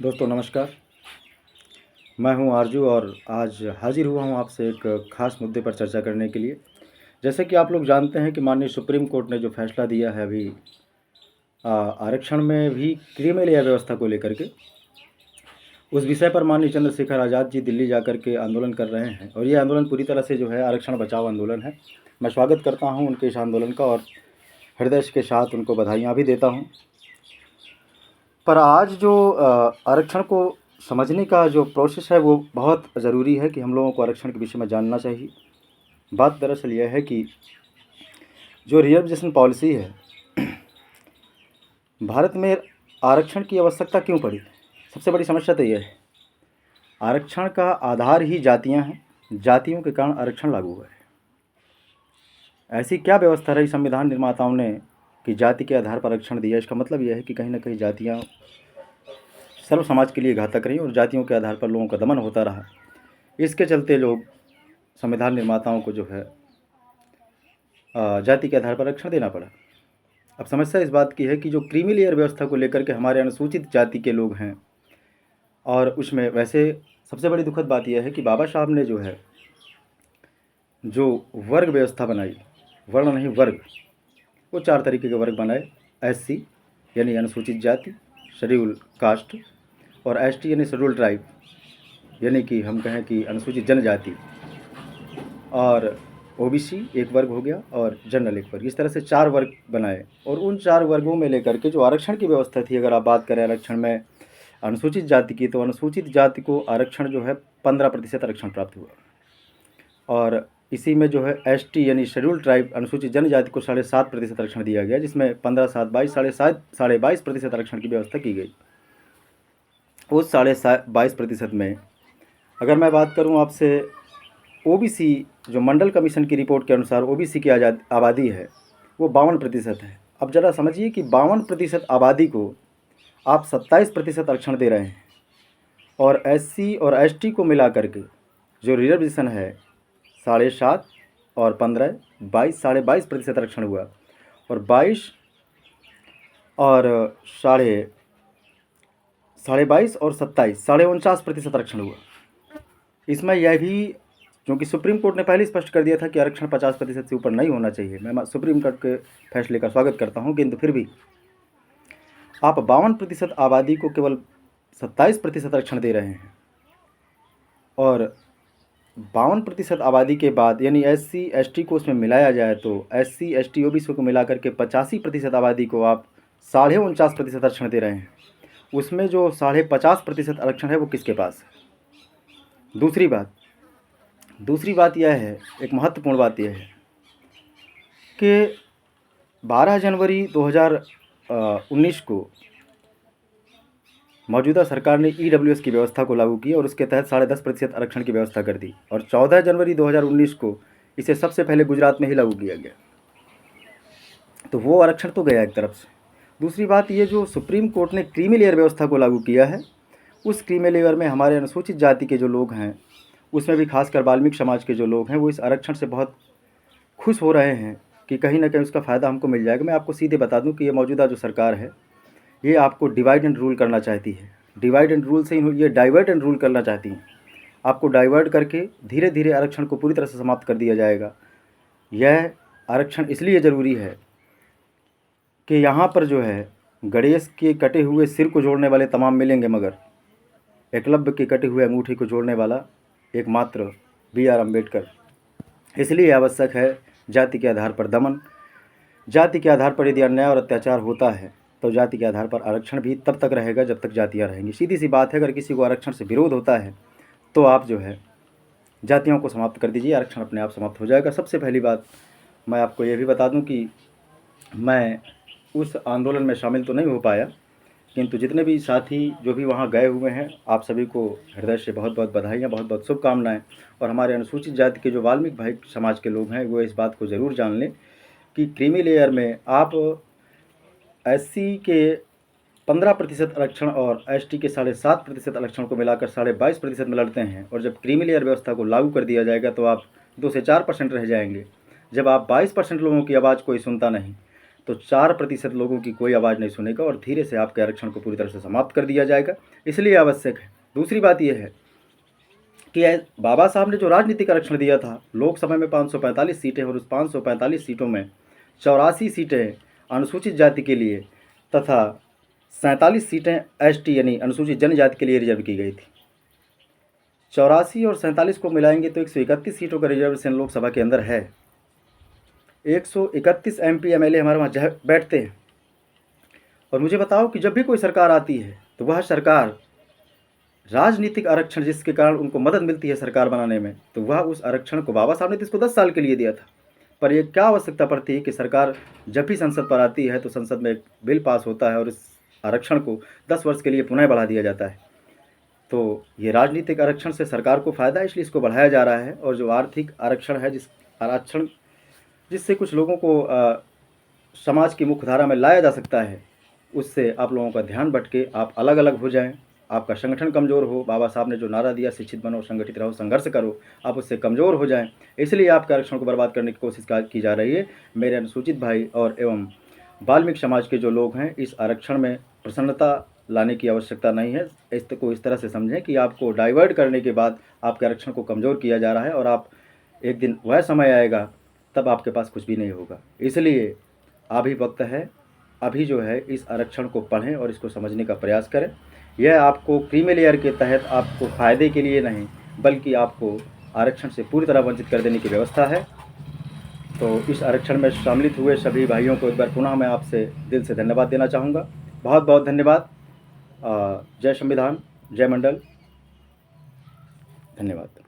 दोस्तों नमस्कार। मैं हूं आरजू और आज हाजिर हुआ हूं आपसे एक ख़ास मुद्दे पर चर्चा करने के लिए। जैसे कि आप लोग जानते हैं कि माननीय सुप्रीम कोर्ट ने जो फ़ैसला दिया है अभी आरक्षण में भी क्रीमी लेयर व्यवस्था को लेकर के, उस विषय पर माननीय चंद्रशेखर आज़ाद जी दिल्ली जाकर के आंदोलन कर रहे हैं और ये आंदोलन पूरी तरह से जो है आरक्षण बचाओ आंदोलन है। मैं स्वागत करता हूँ उनके इस आंदोलन का और हृदय के साथ उनको बधाइयाँ भी देता हूँ। पर आज जो आरक्षण को समझने का जो प्रोसेस है वो बहुत ज़रूरी है कि हम लोगों को आरक्षण के विषय में जानना चाहिए। बात दरअसल यह है कि जो रिजर्वेशन पॉलिसी है, भारत में आरक्षण की आवश्यकता क्यों पड़ी? सबसे बड़ी समस्या तो यह है, आरक्षण का आधार ही जातियां हैं, जातियों के कारण आरक्षण लागू हुआ है। ऐसी क्या व्यवस्था रही संविधान निर्माताओं ने कि जाति के आधार पर आरक्षण दिया? इसका मतलब यह है कि कहीं ना कहीं जातियाँ सर्व समाज के लिए घातक रही और जातियों के आधार पर लोगों का दमन होता रहा। इसके चलते लोग संविधान निर्माताओं को जो है जाति के आधार पर आरक्षण देना पड़ा। अब समस्या इस बात की है कि जो क्रीमी लेयर व्यवस्था को लेकर के हमारे अनुसूचित जाति के लोग हैं, और उसमें वैसे सबसे बड़ी दुखद बात यह है कि बाबा साहब ने जो वर्ग व्यवस्था बनाई, वर्ण नहीं वर्ग, वो 4 तरीके के वर्ग बनाए। SC यानी अनुसूचित जाति, शेड्यूल कास्ट, और ST यानी शेड्यूल ट्राइब यानी कि हम कहें कि अनुसूचित जनजाति, और OBC एक वर्ग हो गया और जनरल एक वर्ग। इस तरह से 4 वर्ग बनाए और उन 4 वर्गों में लेकर के जो आरक्षण की व्यवस्था थी, अगर आप बात करें आरक्षण में अनुसूचित जाति की, तो अनुसूचित जाति को आरक्षण जो है 15% आरक्षण प्राप्त हुआ। और इसी में जो है ST यानी शेड्यूल ट्राइब अनुसूचित जनजाति को 7.5% आरक्षण दिया गया, जिसमें 15, 7, 22, 22.5% आरक्षण की व्यवस्था की गई। उस 22.5% में अगर मैं बात करूं आपसे, OBC जो मंडल कमीशन की रिपोर्ट के अनुसार OBC की आबादी है वो 52% है। अब ज़रा समझिए कि 52% आबादी को आप 27% आरक्षण दे रहे हैं, और SC और ST को मिला करके जो रिजर्वेशन है 7.5 और 15, 22.5% आरक्षण हुआ, और 22 और 22.5 और 27 49% आरक्षण हुआ। इसमें यह भी, क्योंकि सुप्रीम कोर्ट ने पहले स्पष्ट कर दिया था कि आरक्षण 50% से ऊपर नहीं होना चाहिए, मैं सुप्रीम कोर्ट के फैसले का स्वागत करता हूं, किंतु फिर भी आप 52% आबादी को केवल 27% आरक्षण दे रहे हैं, और 52% आबादी के बाद यानी SC ST को उसमें मिलाया जाए तो SC ST OBC को मिला करके 85% आबादी को आप 49.5% आरक्षण दे रहे हैं। उसमें जो 50.5% आरक्षण है वो किसके पास है? दूसरी बात यह है, एक महत्वपूर्ण बात यह है कि 12 जनवरी 2019 को मौजूदा सरकार ने EWS की व्यवस्था को लागू किया और उसके तहत 10.5% आरक्षण की व्यवस्था कर दी, और 14 जनवरी 2019 को इसे सबसे पहले गुजरात में ही लागू किया गया। तो वो आरक्षण तो गया एक तरफ से। दूसरी बात, ये जो सुप्रीम कोर्ट ने क्रीमी लेयर व्यवस्था को लागू किया है, उस क्रीमी लेयर में हमारे अनुसूचित जाति के जो लोग हैं, उसमें भी खासकर वाल्मीकि समाज के जो लोग हैं, वो इस आरक्षण से बहुत खुश हो रहे हैं कि कहीं ना कहीं उसका फ़ायदा हमको मिल जाएगा। मैं आपको सीधे बता दूं कि ये मौजूदा जो सरकार है, ये आपको डिवाइड एंड रूल करना चाहती है। डिवाइड एंड रूल से ये डाइवर्ट एंड रूल करना चाहती हैं। आपको डाइवर्ट करके धीरे धीरे आरक्षण को पूरी तरह से समाप्त कर दिया जाएगा। यह आरक्षण इसलिए ज़रूरी है कि यहाँ पर जो है गणेश के कटे हुए सिर को जोड़ने वाले तमाम मिलेंगे, मगर एकलव्य के कटे हुए अंगूठे को जोड़ने वाला एकमात्र BR अम्बेडकर। इसलिए आवश्यक है जाति के आधार पर दमन। जाति के आधार पर यदि अन्याय और अत्याचार होता है तो जाति के आधार पर आरक्षण भी तब तक रहेगा जब तक जातियाँ रहेंगी। सीधी सी बात है, अगर किसी को आरक्षण से विरोध होता है तो आप जो है जातियों को समाप्त कर दीजिए, आरक्षण अपने आप समाप्त हो जाएगा। सबसे पहली बात मैं आपको ये भी बता दूं कि मैं उस आंदोलन में शामिल तो नहीं हो पाया, किंतु जितने भी साथी जो भी वहाँ गए हुए हैं, आप सभी को हृदय से बहुत बहुत बधाइयाँ, बहुत बहुत शुभकामनाएं। और हमारे अनुसूचित जाति के जो वाल्मीकि भाई समाज के लोग हैं, वो इस बात को ज़रूर जान लें कि क्रीमी लेयर में आप SC के 15% आरक्षण और ST के 7.5% आरक्षण को मिलाकर 22.5% में लड़ते हैं, और जब क्रीमी लेयर व्यवस्था को लागू कर दिया जाएगा तो आप 2 से 4% रह जाएंगे। जब आप 22% लोगों की आवाज़ कोई सुनता नहीं, तो 4% लोगों की कोई आवाज़ नहीं सुनेगा और धीरे से आपके आरक्षण को पूरी तरह से समाप्त कर दिया जाएगा। इसलिए आवश्यक है। दूसरी बात यह है कि बाबा साहब ने जो राजनीतिक आरक्षण दिया था, लोकसभा में 545 सीटें और उस 545 सीटों में 84 सीटें अनुसूचित जाति के लिए तथा 47 सीटें एसटी यानी अनुसूचित जनजाति के लिए रिजर्व की गई थी। 84 और 47 को मिलाएंगे तो 131 सीटों का रिजर्वेशन लोकसभा के अंदर है। 131 MP MLA हमारे वहाँ बैठते हैं। और मुझे बताओ कि जब भी कोई सरकार आती है तो वह सरकार राजनीतिक आरक्षण जिसके कारण उनको मदद मिलती है सरकार बनाने में, तो वह उस आरक्षण को बाबा साहब ने तो इसको 10 साल के लिए दिया था, पर ये क्या आवश्यकता पड़ती है कि सरकार जब भी संसद पर आती है तो संसद में एक बिल पास होता है और इस आरक्षण को 10 वर्ष के लिए पुनः बढ़ा दिया जाता है। तो ये राजनीतिक आरक्षण से सरकार को फ़ायदा है, इसलिए इसको बढ़ाया जा रहा है। और जो आर्थिक आरक्षण है, जिससे कुछ लोगों को समाज की मुख्यधारा में लाया जा सकता है, उससे आप लोगों का ध्यान भटके, आप अलग अलग हो जाएं, आपका संगठन कमज़ोर हो। बाबा साहब ने जो नारा दिया, शिक्षित बनो, संगठित रहो, संघर्ष करो, आप उससे कमज़ोर हो जाएं, इसलिए आपके आरक्षण को बर्बाद करने की कोशिश की जा रही है। मेरे अनुसूचित भाई और एवं वाल्मीकि समाज के जो लोग हैं, इस आरक्षण में प्रसन्नता लाने की आवश्यकता नहीं है। इसको इस तरह से समझें कि आपको डाइवर्ट करने के बाद आपके आरक्षण को कमज़ोर किया जा रहा है और आप एक दिन वह समय आएगा तब आपके पास कुछ भी नहीं होगा। इसलिए अभी वक्त है, अभी जो है इस आरक्षण को पढ़ें और इसको समझने का प्रयास करें। यह आपको क्रीमी लेयर के तहत आपको फ़ायदे के लिए नहीं, बल्कि आपको आरक्षण से पूरी तरह वंचित कर देने की व्यवस्था है। तो इस आरक्षण में सम्मिलित हुए सभी भाइयों को एक बार पुनः मैं आपसे दिल से धन्यवाद देना चाहूँगा। बहुत बहुत धन्यवाद। जय संविधान, जय मंडल, धन्यवाद।